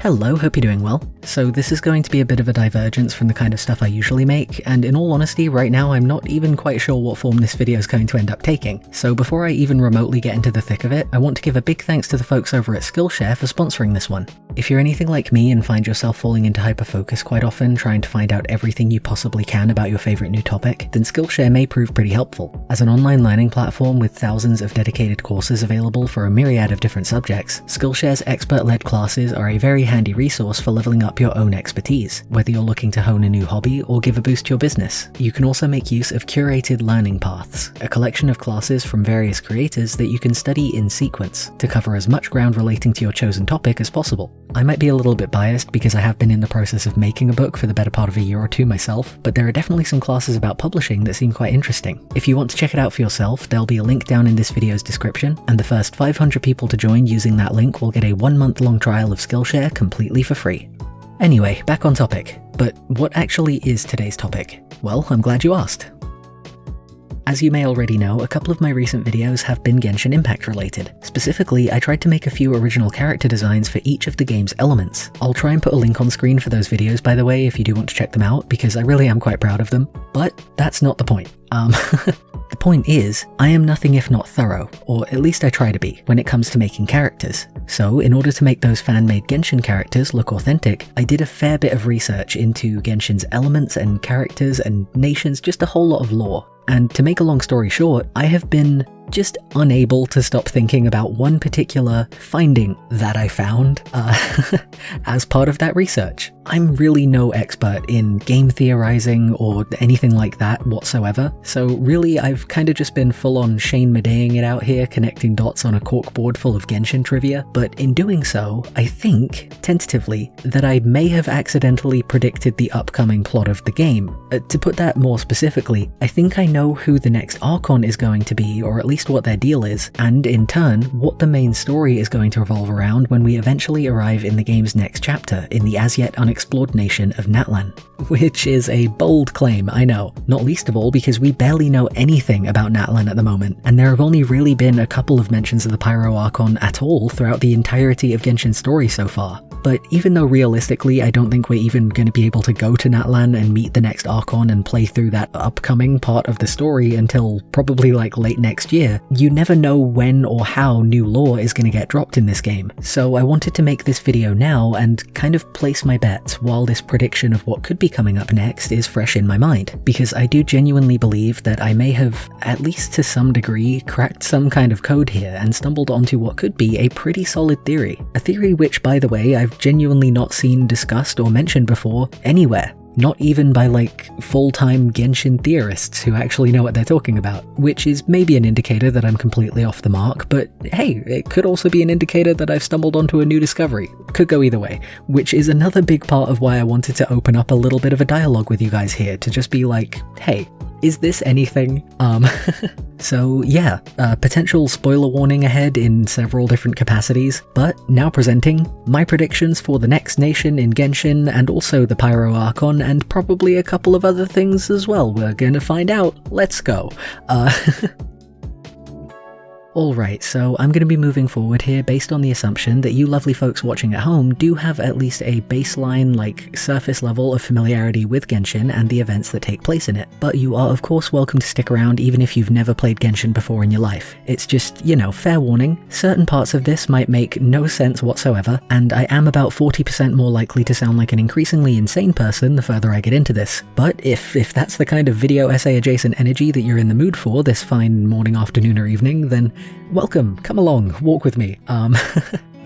Hello, hope you're doing well. So this is going to be a bit of a divergence from the kind of stuff I usually make, and in all honesty, right now I'm not even quite sure what form this video is going to end up taking. So before I even remotely get into the thick of it, I want to give a big thanks to the folks over at Skillshare for sponsoring this one. If you're anything like me and find yourself falling into hyperfocus quite often, trying to find out everything you possibly can about your favorite new topic, then Skillshare may prove pretty helpful. As an online learning platform with thousands of dedicated courses available for a myriad of different subjects, Skillshare's expert-led classes are a very handy resource for leveling up your own expertise, whether you're looking to hone a new hobby or give a boost to your business. You can also make use of curated learning paths, a collection of classes from various creators that you can study in sequence to cover as much ground relating to your chosen topic as possible. I might be a little bit biased because I have been in the process of making a book for the better part of a year or two myself, but there are definitely some classes about publishing that seem quite interesting. If you want to check it out for yourself, there'll be a link down in this video's description, and the first 500 people to join using that link will get a 1-month-long trial of Skillshare completely for free. Anyway, back on topic. But what actually is today's topic? Well, I'm glad you asked. As you may already know, a couple of my recent videos have been Genshin Impact related. Specifically, I tried to make a few original character designs for each of the game's elements. I'll try and put a link on screen for those videos, by the way, if you do want to check them out, because I really am quite proud of them. But that's not the point. The point is, I am nothing if not thorough, or at least I try to be, when it comes to making characters. So, in order to make those fan-made Genshin characters look authentic, I did a fair bit of research into Genshin's elements and characters and nations, just a whole lot of lore. And to make a long story short, I have been just unable to stop thinking about one particular finding that I found as part of that research. I'm really no expert in game theorizing or anything like that whatsoever, so really I've kind of just been full-on Shane Medeing it out here, connecting dots on a corkboard full of Genshin trivia, but in doing so, I think, tentatively, that I may have accidentally predicted the upcoming plot of the game. To put that more specifically, I think I know who the next Archon is going to be, or at least what their deal is, and in turn, what the main story is going to revolve around when we eventually arrive in the game's next chapter, in the as-yet unexplored nation of Natlan. Which is a bold claim, I know, not least of all because we barely know anything about Natlan at the moment, and there have only really been a couple of mentions of the Pyro Archon at all throughout the entirety of Genshin's story so far. But even though realistically I don't think we're even going to be able to go to Natlan and meet the next Archon and play through that upcoming part of the story until probably like late next year, you never know when or how new lore is going to get dropped in this game. So I wanted to make this video now and kind of place my bets while this prediction of what could be coming up next is fresh in my mind, because I do genuinely believe that I may have, at least to some degree, cracked some kind of code here and stumbled onto what could be a pretty solid theory. A theory which, by the way, I've genuinely not seen discussed or mentioned before anywhere. Not even by like full-time Genshin theorists who actually know what they're talking about, which is maybe an indicator that I'm completely off the mark, but hey, it could also be an indicator that I've stumbled onto a new discovery. Could go either way, which is another big part of why I wanted to open up a little bit of a dialogue with you guys here, to just be like, hey, is this anything? So yeah, potential spoiler warning ahead in several different capacities, but now presenting my predictions for the next nation in Genshin and also the Pyro Archon and probably a couple of other things as well. We're gonna find out. Let's go. Alright, so I'm going to be moving forward here based on the assumption that you lovely folks watching at home do have at least a baseline, like, surface level of familiarity with Genshin and the events that take place in it. But you are of course welcome to stick around even if you've never played Genshin before in your life. It's just, you know, fair warning, certain parts of this might make no sense whatsoever, and I am about 40% more likely to sound like an increasingly insane person the further I get into this. But if that's the kind of video essay adjacent energy that you're in the mood for this fine morning, afternoon or evening, then welcome, come along, walk with me.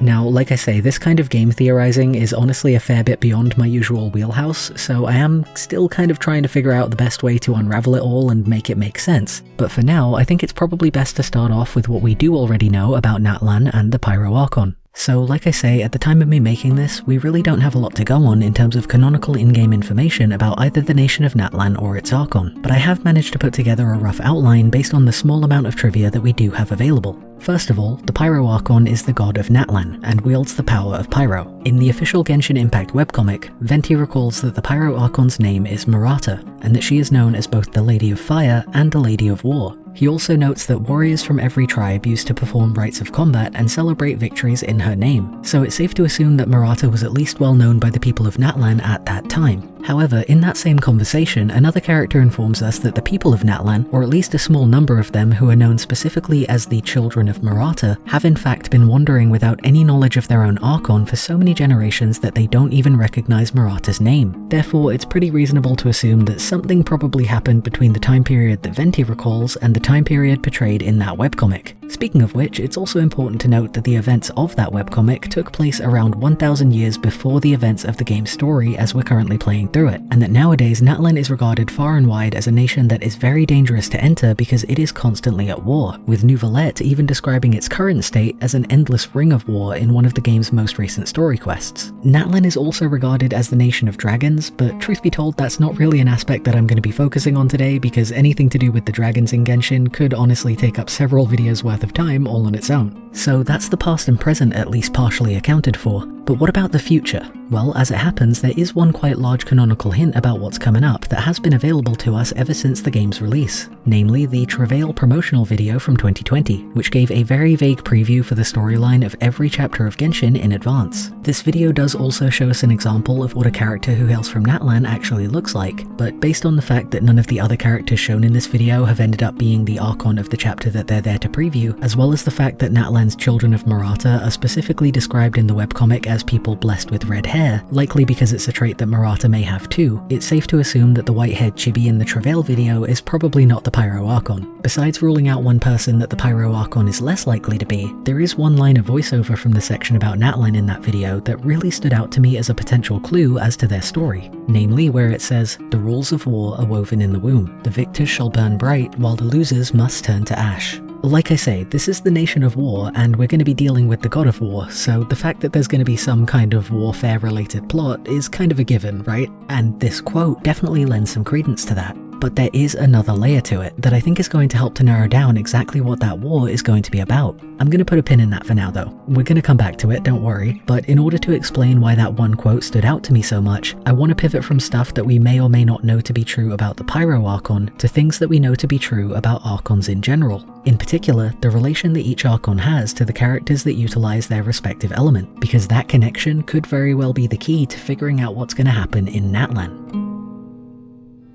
Now, like I say, this kind of game theorizing is honestly a fair bit beyond my usual wheelhouse, so I am still kind of trying to figure out the best way to unravel it all and make it make sense. But for now, I think it's probably best to start off with what we do already know about Natlan and the Pyro Archon. So like I say, at the time of me making this, we really don't have a lot to go on in terms of canonical in-game information about either the nation of Natlan or its Archon, but I have managed to put together a rough outline based on the small amount of trivia that we do have available. First of all, the Pyro Archon is the god of Natlan, and wields the power of Pyro. In the official Genshin Impact webcomic, Venti recalls that the Pyro Archon's name is Murata, and that she is known as both the Lady of Fire and the Lady of War. He also notes that warriors from every tribe used to perform rites of combat and celebrate victories in her name, so it's safe to assume that Murata was at least well known by the people of Natlan at that time. However, in that same conversation, another character informs us that the people of Natlan, or at least a small number of them who are known specifically as the Children of Murata, have in fact been wandering without any knowledge of their own Archon for so many generations that they don't even recognize Murata's name. Therefore, it's pretty reasonable to assume that something probably happened between the time period that Venti recalls and the time period portrayed in that webcomic. Speaking of which, it's also important to note that the events of that webcomic took place around 1000 years before the events of the game's story as we're currently playing through it, and that nowadays Natlan is regarded far and wide as a nation that is very dangerous to enter because it is constantly at war, with New Valette even describing its current state as an endless ring of war in one of the game's most recent story quests. Natlan is also regarded as the nation of dragons, but truth be told that's not really an aspect that I'm going to be focusing on today because anything to do with the dragons in Genshin could honestly take up several videos worth of time all on its own. So that's the past and present at least partially accounted for. But what about the future? Well, as it happens, there is one quite large canonical hint about what's coming up that has been available to us ever since the game's release, namely the Travail promotional video from 2020, which gave a very vague preview for the storyline of every chapter of Genshin in advance. This video does also show us an example of what a character who hails from Natlan actually looks like, but based on the fact that none of the other characters shown in this video have ended up being the Archon of the chapter that they're there to preview, as well as the fact that Natlan's Children of Murata are specifically described in the webcomic as people blessed with red hair, likely because it's a trait that Murata may have too, it's safe to assume that the white-haired chibi in the Travail video is probably not the Pyro Archon. Besides ruling out one person that the Pyro Archon is less likely to be, there is one line of voiceover from the section about Natlan in that video that really stood out to me as a potential clue as to their story, namely where it says, "The rules of war are woven in the womb. The victors shall burn bright, while the losers must turn to ash." Like I say, this is the nation of war, and we're going to be dealing with the god of war, so the fact that there's going to be some kind of warfare-related plot is kind of a given, right? And this quote definitely lends some credence to that. But there is another layer to it that I think is going to help to narrow down exactly what that war is going to be about. I'm going to put a pin in that for now though. We're going to come back to it, don't worry, but in order to explain why that one quote stood out to me so much, I want to pivot from stuff that we may or may not know to be true about the Pyro Archon to things that we know to be true about Archons in general. In particular, the relation that each Archon has to the characters that utilize their respective element, because that connection could very well be the key to figuring out what's going to happen in Natlan.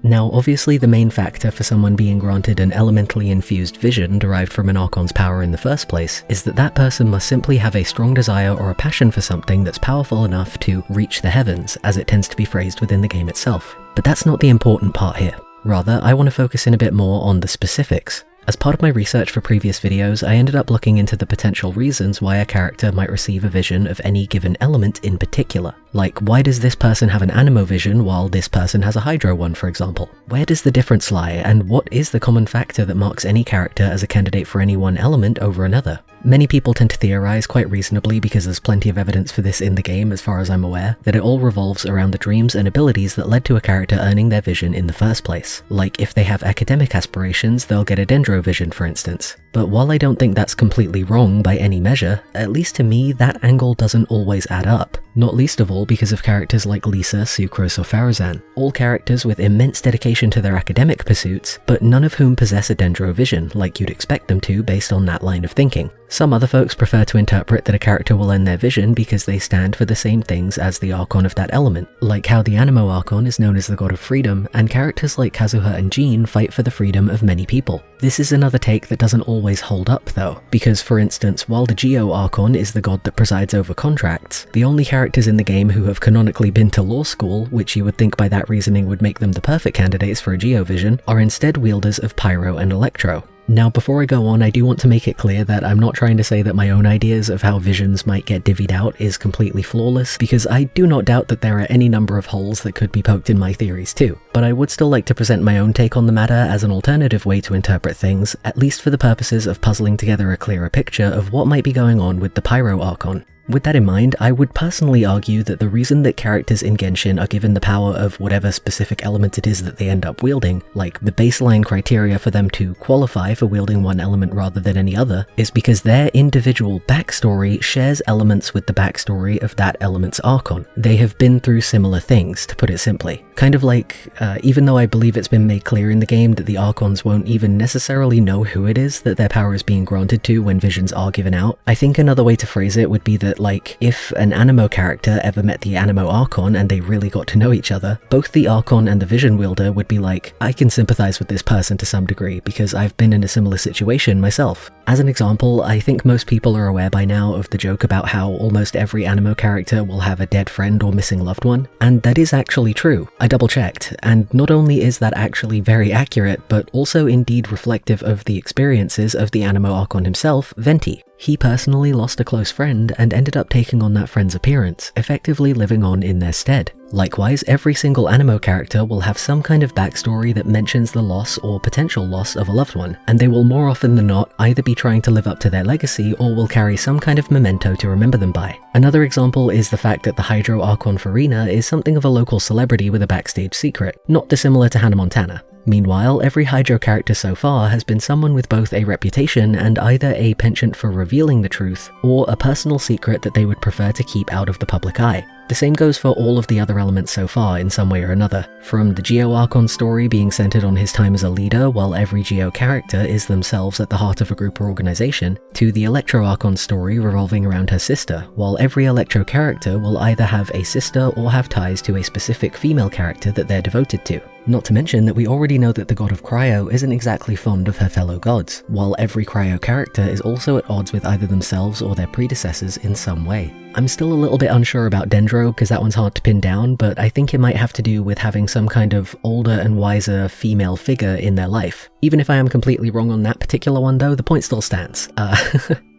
Now, obviously the main factor for someone being granted an elementally infused vision derived from an Archon's power in the first place is that that person must simply have a strong desire or a passion for something that's powerful enough to reach the heavens, as it tends to be phrased within the game itself. But that's not the important part here. Rather, I want to focus in a bit more on the specifics. As part of my research for previous videos, I ended up looking into the potential reasons why a character might receive a vision of any given element in particular. Like, why does this person have an Anemo vision while this person has a Hydro one, for example? Where does the difference lie, and what is the common factor that marks any character as a candidate for any one element over another? Many people tend to theorize quite reasonably, because there's plenty of evidence for this in the game as far as I'm aware, that it all revolves around the dreams and abilities that led to a character earning their vision in the first place. Like, if they have academic aspirations, they'll get a Dendro vision, for instance. But while I don't think that's completely wrong by any measure, at least to me that angle doesn't always add up. Not least of all because of characters like Lisa, Sucrose or Farazan, all characters with immense dedication to their academic pursuits, but none of whom possess a Dendro vision like you'd expect them to based on that line of thinking. Some other folks prefer to interpret that a character will earn their vision because they stand for the same things as the Archon of that element, like how the Anemo Archon is known as the god of freedom, and characters like Kazuha and Jean fight for the freedom of many people. This is another take that doesn't always hold up though, because for instance, while the Geo Archon is the god that presides over contracts, the only characters in the game who have canonically been to law school, which you would think by that reasoning would make them the perfect candidates for a Geo vision, are instead wielders of Pyro and Electro. Now, before I go on, I do want to make it clear that I'm not trying to say that my own ideas of how visions might get divvied out is completely flawless, because I do not doubt that there are any number of holes that could be poked in my theories too. But I would still like to present my own take on the matter as an alternative way to interpret things, at least for the purposes of puzzling together a clearer picture of what might be going on with the Pyro Archon. With that in mind, I would personally argue that the reason that characters in Genshin are given the power of whatever specific element it is that they end up wielding, like the baseline criteria for them to qualify for wielding one element rather than any other, is because their individual backstory shares elements with the backstory of that element's Archon. They have been through similar things, to put it simply. Kind of like, even though I believe it's been made clear in the game that the Archons won't even necessarily know who it is that their power is being granted to when visions are given out, I think another way to phrase it would be that, like, if an Anemo character ever met the Anemo Archon and they really got to know each other, both the Archon and the Vision Wielder would be like, I can sympathize with this person to some degree because I've been in a similar situation myself. As an example, I think most people are aware by now of the joke about how almost every Anemo character will have a dead friend or missing loved one, and that is actually true. I double checked, and not only is that actually very accurate, but also indeed reflective of the experiences of the Anemo Archon himself, Venti. He personally lost a close friend and ended up taking on that friend's appearance, effectively living on in their stead. Likewise, every single Anemo character will have some kind of backstory that mentions the loss or potential loss of a loved one, and they will more often than not either be trying to live up to their legacy or will carry some kind of memento to remember them by. Another example is the fact that the Hydro Archon Farina is something of a local celebrity with a backstage secret, not dissimilar to Hannah Montana. Meanwhile, every Hydro character so far has been someone with both a reputation and either a penchant for revealing the truth, or a personal secret that they would prefer to keep out of the public eye. The same goes for all of the other elements so far in some way or another, from the Geo Archon story being centered on his time as a leader while every Geo character is themselves at the heart of a group or organization, to the Electro Archon story revolving around her sister, while every Electro character will either have a sister or have ties to a specific female character that they're devoted to. Not to mention that we already know that the god of Cryo isn't exactly fond of her fellow gods, while every Cryo character is also at odds with either themselves or their predecessors in some way. I'm still a little bit unsure about Dendro because that one's hard to pin down, but I think it might have to do with having some kind of older and wiser female figure in their life. Even if I am completely wrong on that particular one though, the point still stands.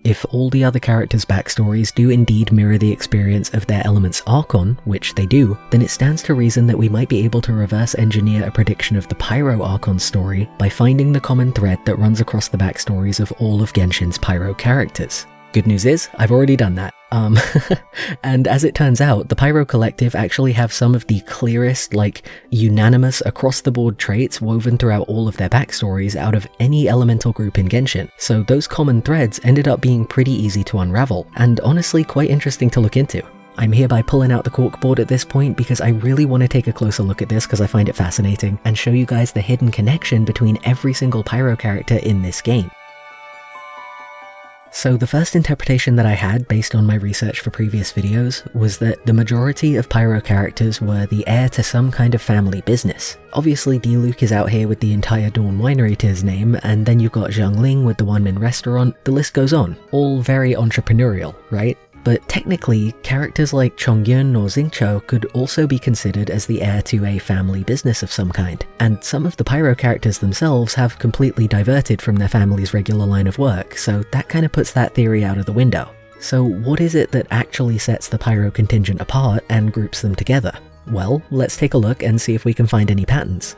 If all the other characters' backstories do indeed mirror the experience of their element's Archon, which they do, then it stands to reason that we might be able to reverse engineer a prediction of the Pyro Archon story by finding the common thread that runs across the backstories of all of Genshin's Pyro characters. Good news is, I've already done that. And as it turns out, the Pyro Collective actually have some of the clearest, like, unanimous across-the-board traits woven throughout all of their backstories out of any elemental group in Genshin, so those common threads ended up being pretty easy to unravel, and honestly quite interesting to look into. I'm hereby pulling out the corkboard at this point because I really want to take a closer look at this because I find it fascinating, and show you guys the hidden connection between every single Pyro character in this game. So the first interpretation that I had based on my research for previous videos was that the majority of Pyro characters were the heir to some kind of family business. Obviously Diluc is out here with the entire Dawn Winery to his name, and then you've got Zhangling with the one-man restaurant, the list goes on. All very entrepreneurial, right? But technically, characters like Chongyun or Xingqiu could also be considered as the heir to a family business of some kind, and some of the Pyro characters themselves have completely diverted from their family's regular line of work, so that kind of puts that theory out of the window. So what is it that actually sets the Pyro contingent apart and groups them together? Well, let's take a look and see if we can find any patterns.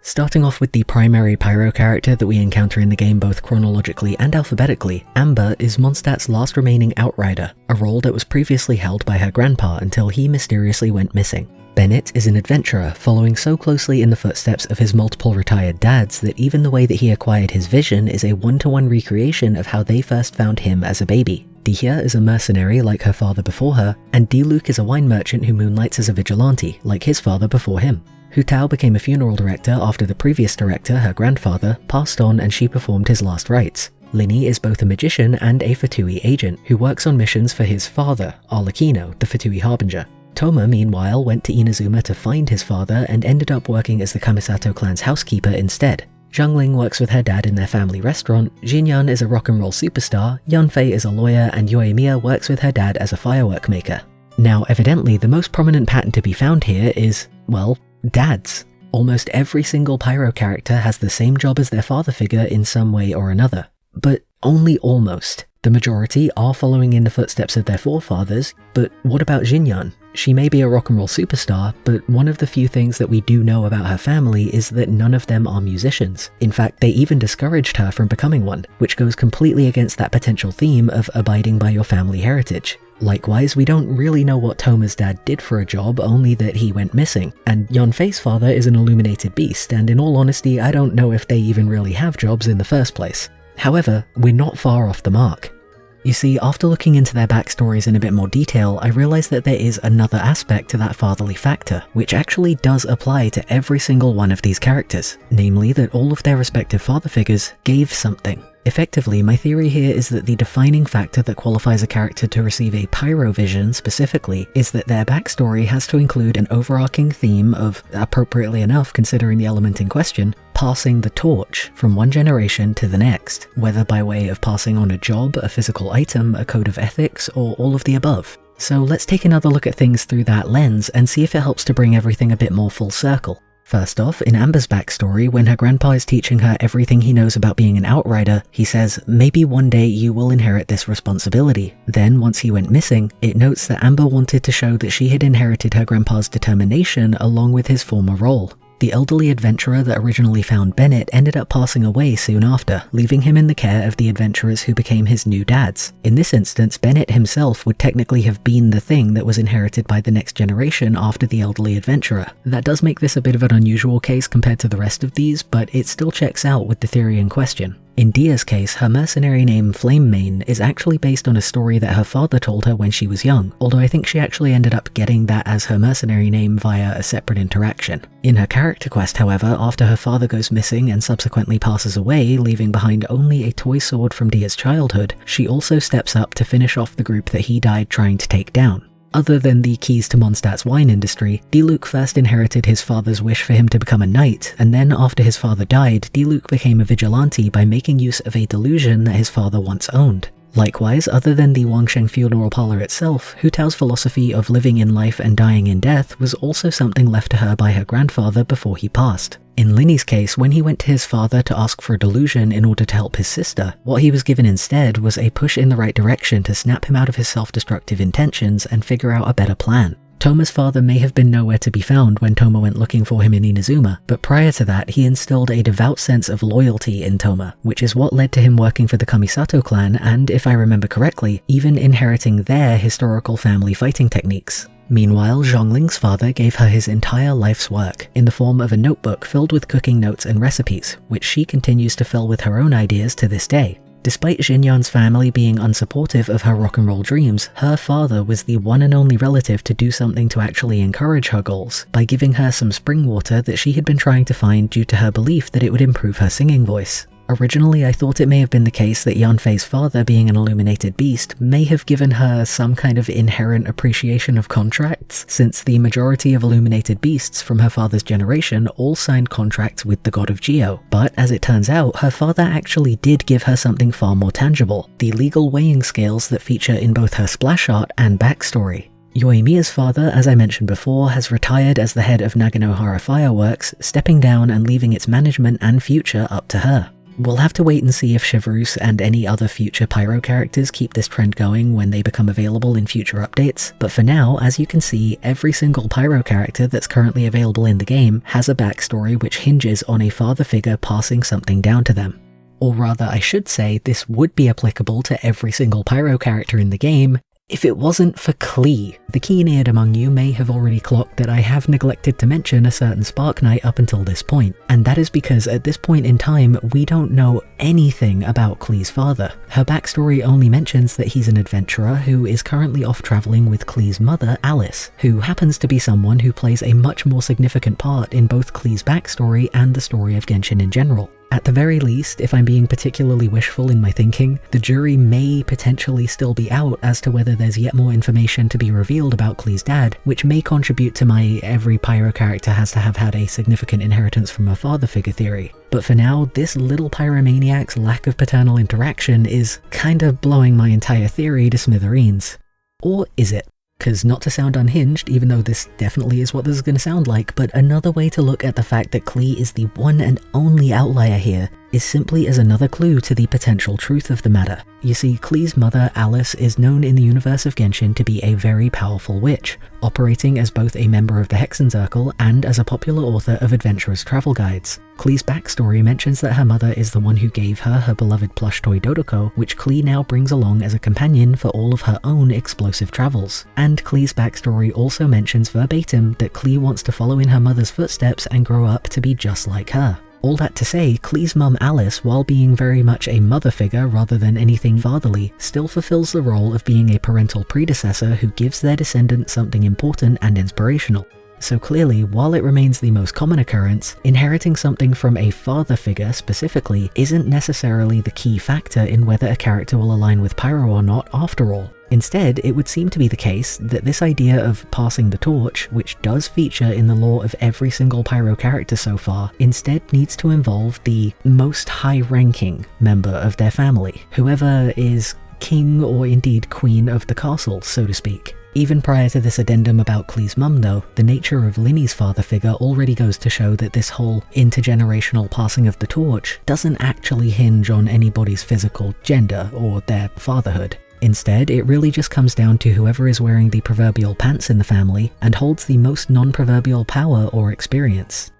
Starting off with the primary Pyro character that we encounter in the game both chronologically and alphabetically, Amber is Mondstadt's last remaining outrider, a role that was previously held by her grandpa until he mysteriously went missing. Bennett is an adventurer, following so closely in the footsteps of his multiple retired dads that even the way that he acquired his vision is a one-to-one recreation of how they first found him as a baby. Dihya is a mercenary like her father before her, and Diluc is a wine merchant who moonlights as a vigilante like his father before him. Hu Tao became a funeral director after the previous director, her grandfather, passed on and she performed his last rites. Linny is both a magician and a Fatui agent, who works on missions for his father, Arlecchino, the Fatui Harbinger. Toma, meanwhile, went to Inazuma to find his father and ended up working as the Kamisato clan's housekeeper instead. Zhangling works with her dad in their family restaurant, Xinyan is a rock and roll superstar, Yanfei is a lawyer, and Yoimiya works with her dad as a firework maker. Now, evidently, the most prominent pattern to be found here is, well, dads. Almost every single Pyro character has the same job as their father figure in some way or another. But only almost. The majority are following in the footsteps of their forefathers, but what about Xinyan? She may be a rock and roll superstar, but one of the few things that we do know about her family is that none of them are musicians. In fact, they even discouraged her from becoming one, which goes completely against that potential theme of abiding by your family heritage. Likewise, we don't really know what Toma's dad did for a job, only that he went missing, and Yanfei's father is an illuminated beast, and in all honesty, I don't know if they even really have jobs in the first place. However, we're not far off the mark. You see, after looking into their backstories in a bit more detail, I realised that there is another aspect to that fatherly factor, which actually does apply to every single one of these characters, namely that all of their respective father figures gave something. Effectively, my theory here is that the defining factor that qualifies a character to receive a Pyro vision specifically is that their backstory has to include an overarching theme of, appropriately enough considering the element in question, passing the torch from one generation to the next, whether by way of passing on a job, a physical item, a code of ethics, or all of the above. So let's take another look at things through that lens and see if it helps to bring everything a bit more full circle. First off, in Amber's backstory, when her grandpa is teaching her everything he knows about being an outrider, he says, maybe one day you will inherit this responsibility. Then, once he went missing, it notes that Amber wanted to show that she had inherited her grandpa's determination along with his former role. The elderly adventurer that originally found Bennett ended up passing away soon after, leaving him in the care of the adventurers who became his new dads. In this instance, Bennett himself would technically have been the thing that was inherited by the next generation after the elderly adventurer. That does make this a bit of an unusual case compared to the rest of these, but it still checks out with the theory in question. In Dia's case, her mercenary name Flamemane is actually based on a story that her father told her when she was young, although I think she actually ended up getting that as her mercenary name via a separate interaction. In her character quest, however, after her father goes missing and subsequently passes away, leaving behind only a toy sword from Dia's childhood, she also steps up to finish off the group that he died trying to take down. Other than the keys to Mondstadt's wine industry, Diluc first inherited his father's wish for him to become a knight, and then after his father died, Diluc became a vigilante by making use of a delusion that his father once owned. Likewise, other than the Wangsheng funeral parlor itself, Hu Tao's philosophy of living in life and dying in death was also something left to her by her grandfather before he passed. In Linny's case, when he went to his father to ask for a delusion in order to help his sister, what he was given instead was a push in the right direction to snap him out of his self-destructive intentions and figure out a better plan. Toma's father may have been nowhere to be found when Toma went looking for him in Inazuma, but prior to that he instilled a devout sense of loyalty in Toma, which is what led to him working for the Kamisato clan and, if I remember correctly, even inheriting their historical family fighting techniques. Meanwhile, Zhongling's father gave her his entire life's work, in the form of a notebook filled with cooking notes and recipes, which she continues to fill with her own ideas to this day. Despite Xinyan's family being unsupportive of her rock and roll dreams, her father was the one and only relative to do something to actually encourage her goals, by giving her some spring water that she had been trying to find due to her belief that it would improve her singing voice. Originally, I thought it may have been the case that Yanfei's father, being an illuminated beast, may have given her some kind of inherent appreciation of contracts, since the majority of illuminated beasts from her father's generation all signed contracts with the god of Geo. But as it turns out, her father actually did give her something far more tangible, the legal weighing scales that feature in both her splash art and backstory. Yoimiya's father, as I mentioned before, has retired as the head of Naganohara Fireworks, stepping down and leaving its management and future up to her. We'll have to wait and see if Chevreuse and any other future Pyro characters keep this trend going when they become available in future updates, but for now, as you can see, every single Pyro character that's currently available in the game has a backstory which hinges on a father figure passing something down to them. Or rather, I should say, this would be applicable to every single Pyro character in the game, if it wasn't for KLEE. The keen-eared among you may have already clocked that I have neglected to mention a certain Spark Knight up until this point, and that is because at this point in time we don't know anything about KLEE's father. Her backstory only mentions that he's an adventurer who is currently off travelling with KLEE's mother, Alice, who happens to be someone who plays a much more significant part in both KLEE's backstory and the story of Genshin in general. At the very least, if I'm being particularly wishful in my thinking, the jury may potentially still be out as to whether there's yet more information to be revealed about KLEE's dad, which may contribute to my every Pyro character has to have had a significant inheritance from a father figure theory. But for now, this little pyromaniac's lack of paternal interaction is kind of blowing my entire theory to smithereens. Or is it? Because not to sound unhinged, even though this definitely is what this is going to sound like, but another way to look at the fact that KLEE is the one and only outlier here is simply as another clue to the potential truth of the matter. You see, KLEE's mother, Alice, is known in the universe of Genshin to be a very powerful witch, operating as both a member of the Hexenzirkel and as a popular author of adventurous travel guides. KLEE's backstory mentions that her mother is the one who gave her beloved plush toy Dodoko, which KLEE now brings along as a companion for all of her own explosive travels. And KLEE's backstory also mentions verbatim that KLEE wants to follow in her mother's footsteps and grow up to be just like her. All that to say, KLEE's mum Alice, while being very much a mother figure rather than anything fatherly, still fulfills the role of being a parental predecessor who gives their descendants something important and inspirational. So clearly, while it remains the most common occurrence, inheriting something from a father figure specifically isn't necessarily the key factor in whether a character will align with Pyro or not after all. Instead, it would seem to be the case that this idea of passing the torch, which does feature in the lore of every single Pyro character so far, instead needs to involve the most high-ranking member of their family, whoever is king or indeed queen of the castle, so to speak. Even prior to this addendum about KLEE's mum though, the nature of Linny's father figure already goes to show that this whole intergenerational passing of the torch doesn't actually hinge on anybody's physical gender or their fatherhood. Instead, it really just comes down to whoever is wearing the proverbial pants in the family and holds the most non-proverbial power or experience.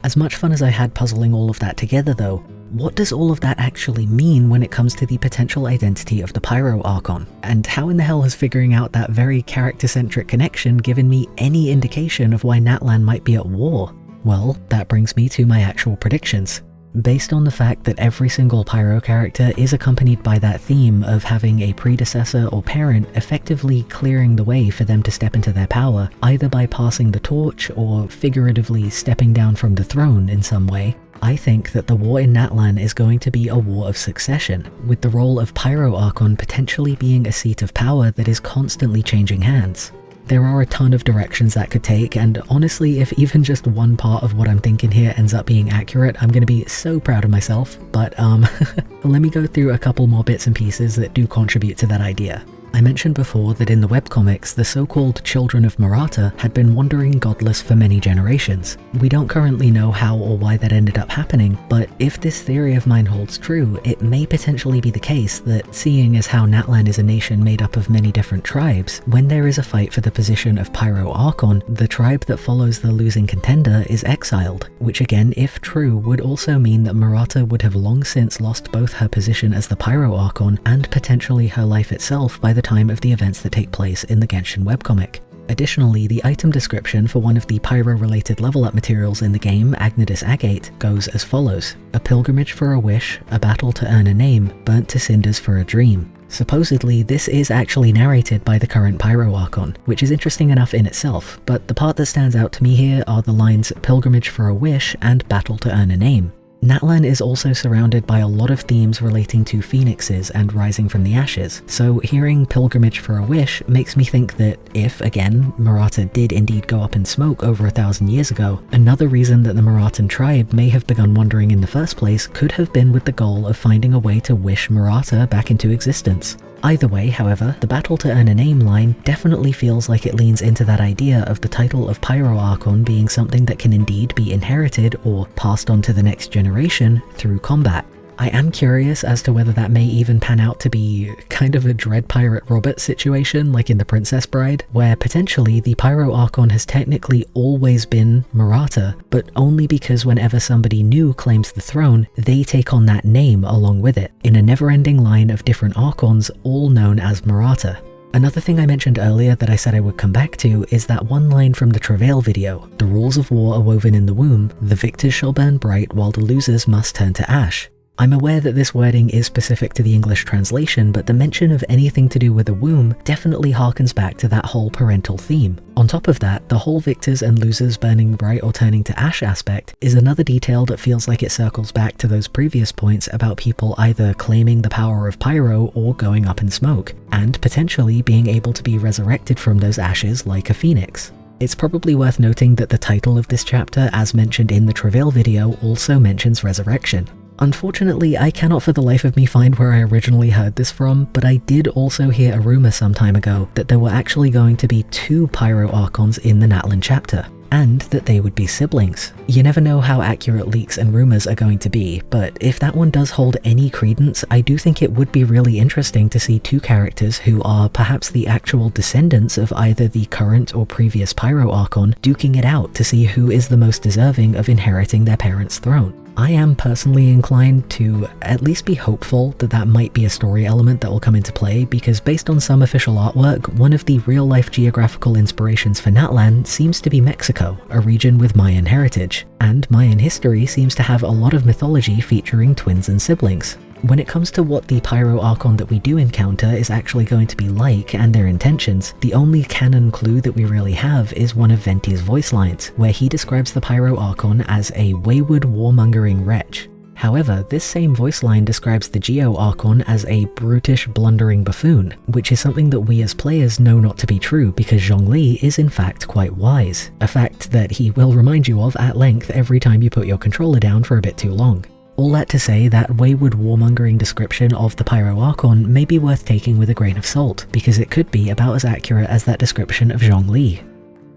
As much fun as I had puzzling all of that together though, what does all of that actually mean when it comes to the potential identity of the Pyro Archon? And how in the hell has figuring out that very character-centric connection given me any indication of why Natlan might be at war? Well, that brings me to my actual predictions. Based on the fact that every single Pyro character is accompanied by that theme of having a predecessor or parent effectively clearing the way for them to step into their power, either by passing the torch or figuratively stepping down from the throne in some way, I think that the war in Natlan is going to be a war of succession, with the role of Pyro Archon potentially being a seat of power that is constantly changing hands. There are a ton of directions that could take, and honestly, if even just one part of what I'm thinking here ends up being accurate, I'm going to be so proud of myself, but let me go through a couple more bits and pieces that do contribute to that idea. I mentioned before that in the webcomics, the so-called Children of Murata had been wandering godless for many generations. We don't currently know how or why that ended up happening, but if this theory of mine holds true, it may potentially be the case that, seeing as how Natlan is a nation made up of many different tribes, when there is a fight for the position of Pyro Archon, the tribe that follows the losing contender is exiled, which again, if true, would also mean that Murata would have long since lost both her position as the Pyro Archon and potentially her life itself by the time of the events that take place in the Genshin webcomic. Additionally, the item description for one of the Pyro-related level-up materials in the game, Agnidus Agate, goes as follows: a pilgrimage for a wish, a battle to earn a name, burnt to cinders for a dream. Supposedly, this is actually narrated by the current Pyro Archon, which is interesting enough in itself, but the part that stands out to me here are the lines pilgrimage for a wish and battle to earn a name. Natlan is also surrounded by a lot of themes relating to phoenixes and rising from the ashes, so hearing pilgrimage for a wish makes me think that if, again, Murata did indeed go up in smoke over 1,000 years ago, another reason that the Muratan tribe may have begun wandering in the first place could have been with the goal of finding a way to wish Murata back into existence. Either way, however, the battle to earn a name line definitely feels like it leans into that idea of the title of Pyro Archon being something that can indeed be inherited or passed on to the next generation through combat. I am curious as to whether that may even pan out to be kind of a Dread Pirate Robert situation like in The Princess Bride, where potentially the Pyro Archon has technically always been Murata, but only because whenever somebody new claims the throne, they take on that name along with it, in a never-ending line of different Archons all known as Murata. Another thing I mentioned earlier that I said I would come back to is that one line from the Travail video: "The rules of war are woven in the womb, the victors shall burn bright while the losers must turn to ash." I'm aware that this wording is specific to the English translation, but the mention of anything to do with a womb definitely harkens back to that whole parental theme. On top of that, the whole victors and losers burning bright or turning to ash aspect is another detail that feels like it circles back to those previous points about people either claiming the power of Pyro or going up in smoke, and potentially being able to be resurrected from those ashes like a phoenix. It's probably worth noting that the title of this chapter, as mentioned in the Travail video, also mentions resurrection. Unfortunately, I cannot for the life of me find where I originally heard this from, but I did also hear a rumor some time ago that there were actually going to be 2 Pyro Archons in the Natlan chapter. and that they would be siblings. You never know how accurate leaks and rumors are going to be, but if that one does hold any credence, I do think it would be really interesting to see two characters who are perhaps the actual descendants of either the current or previous Pyro Archon duking it out to see who is the most deserving of inheriting their parents' throne. I am personally inclined to at least be hopeful that that might be a story element that will come into play, because based on some official artwork, one of the real-life geographical inspirations for Natlan seems to be Mexico, a region with Mayan heritage, and Mayan history seems to have a lot of mythology featuring twins and siblings. When it comes to what the Pyro Archon that we do encounter is actually going to be like and their intentions, the only canon clue that we really have is one of Venti's voice lines, where he describes the Pyro Archon as a wayward warmongering wretch. However, this same voice line describes the Geo Archon as a brutish, blundering buffoon, which is something that we as players know not to be true because Zhongli is in fact quite wise, a fact that he will remind you of at length every time you put your controller down for a bit too long. All that to say, that wayward warmongering description of the Pyro Archon may be worth taking with a grain of salt, because it could be about as accurate as that description of Zhongli.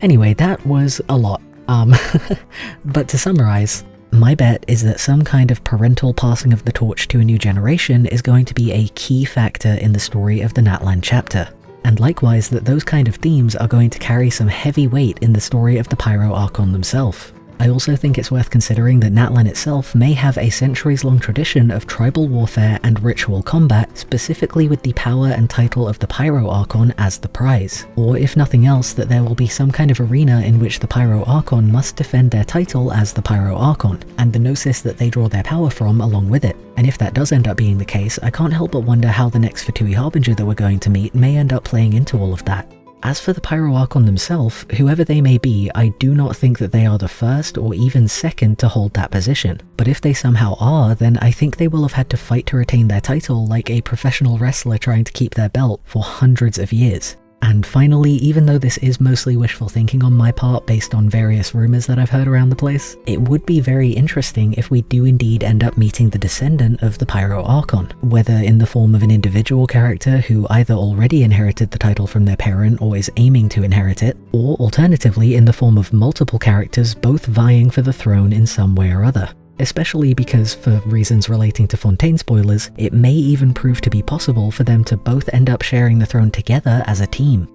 Anyway, that was a lot. But to summarize, my bet is that some kind of parental passing of the torch to a new generation is going to be a key factor in the story of the Natlan chapter. And likewise that those kind of themes are going to carry some heavy weight in the story of the Pyro Archon themselves. I also think it's worth considering that Natlan itself may have a centuries-long tradition of tribal warfare and ritual combat, specifically with the power and title of the Pyro Archon as the prize. Or if nothing else, that there will be some kind of arena in which the Pyro Archon must defend their title as the Pyro Archon, and the gnosis that they draw their power from along with it. And if that does end up being the case, I can't help but wonder how the next Fatui Harbinger that we're going to meet may end up playing into all of that. As for the Pyro Archon themselves, whoever they may be, I do not think that they are the first or even second to hold that position. But if they somehow are, then I think they will have had to fight to retain their title like a professional wrestler trying to keep their belt for hundreds of years. And finally, even though this is mostly wishful thinking on my part based on various rumors that I've heard around the place, it would be very interesting if we do indeed end up meeting the descendant of the Pyro Archon, whether in the form of an individual character who either already inherited the title from their parent or is aiming to inherit it, or alternatively in the form of multiple characters both vying for the throne in some way or other. Especially because, for reasons relating to Fontaine spoilers, it may even prove to be possible for them to both end up sharing the throne together as a team.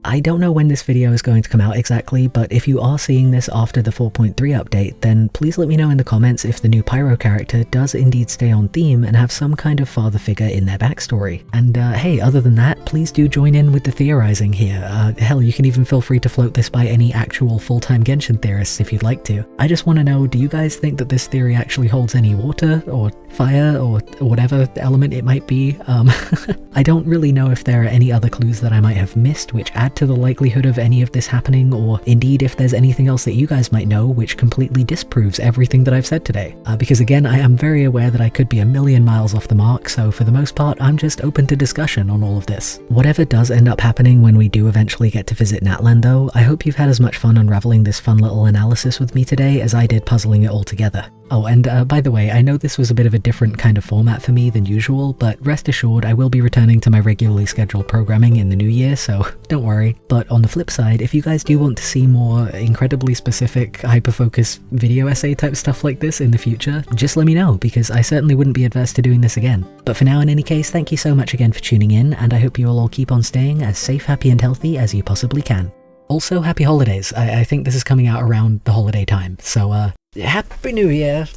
I don't know when this video is going to come out exactly, but if you are seeing this after the 4.3 update, then please let me know in the comments if the new Pyro character does indeed stay on theme and have some kind of father figure in their backstory. And hey, other than that, please do join in with the theorizing here. Hell, you can even feel free to float this by any actual full-time Genshin theorists if you'd like to. I just want to know, do you guys think that this theory actually holds any water, or fire, or whatever element it might be? I don't really know if there are any other clues that I might have missed which add to the likelihood of any of this happening, or indeed if there's anything else that you guys might know which completely disproves everything that I've said today. Because again, I am very aware that I could be a million miles off the mark, so for the most part I'm just open to discussion on all of this. Whatever does end up happening when we do eventually get to visit Natlan though, I hope you've had as much fun unraveling this fun little analysis with me today as I did puzzling it all together. Oh, and by the way, I know this was a bit of a different kind of format for me than usual, but rest assured I will be returning to my regularly scheduled programming in the new year, so don't worry. But on the flip side, if you guys do want to see more incredibly specific, hyper-focused video essay type stuff like this in the future, just let me know, because I certainly wouldn't be adverse to doing this again. But for now, in any case, thank you so much again for tuning in, and I hope you all keep on staying as safe, happy, and healthy as you possibly can. Also, happy holidays. I think this is coming out around the holiday time, so Happy New Year,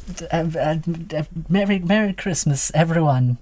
Merry Christmas, everyone.